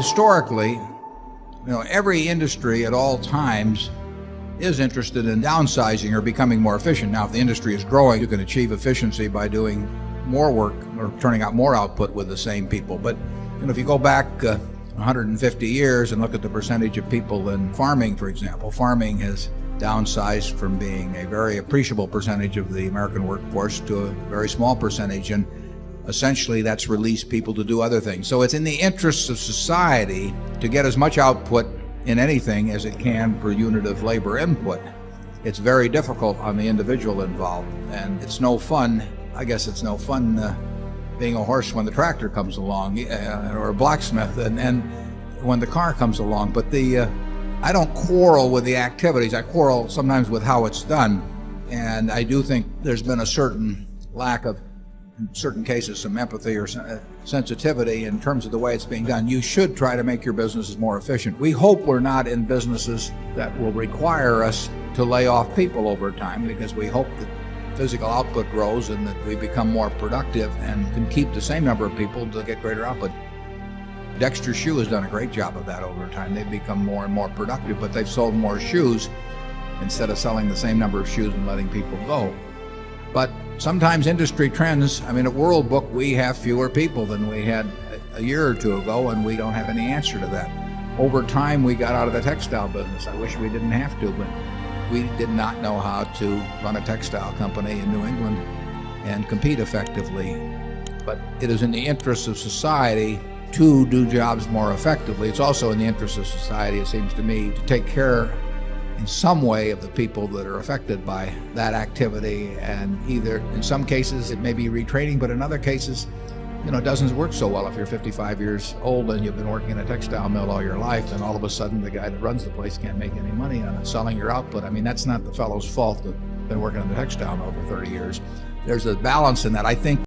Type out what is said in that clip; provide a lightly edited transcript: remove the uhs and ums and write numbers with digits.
historically, every industry at all times is interested in downsizing or becoming more efficient. Now, if the industry is growing, you can achieve efficiency by doing more work or turning out more output with the same people. But if you go back 150 years and look at the percentage of people in farming, for example, farming has downsized from being a very appreciable percentage of the American workforce to a very small percentage, and essentially that's released people to do other things. So it's in the interests of society to get as much output in anything as it can per unit of labor input. It's very difficult on the individual involved, and it's no fun. I guess it's no fun being a horse when the tractor comes along, or a blacksmith, and when the car comes along. But I don't quarrel with the activities. I quarrel sometimes with how it's done, and I do think there's been a certain lack of, in certain cases, some empathy or sensitivity in terms of the way it's being done. You should try to make your businesses more efficient. We hope we're not in businesses that will require us to lay off people over time, because we hope that physical output grows and that we become more productive and can keep the same number of people to get greater output. Dexter Shoe has done a great job of that over time. They've become more and more productive, but they've sold more shoes instead of selling the same number of shoes and letting people go. But sometimes industry trends, at World Book, we have fewer people than we had a year or two ago, and we don't have any answer to that. Over time, we got out of the textile business. I wish we didn't have to, but we did not know how to run a textile company in New England and compete effectively. But it is in the interests of society to do jobs more effectively. It's also in the interest of society, it seems to me, to take care in some way of the people that are affected by that activity. And either, in some cases, it may be retraining, but in other cases, it doesn't work so well if you're 55 years old and you've been working in a textile mill all your life, and all of a sudden the guy that runs the place can't make any money on it, selling your output. That's not the fellow's fault that's been working in the textile mill for 30 years. There's a balance in that. I think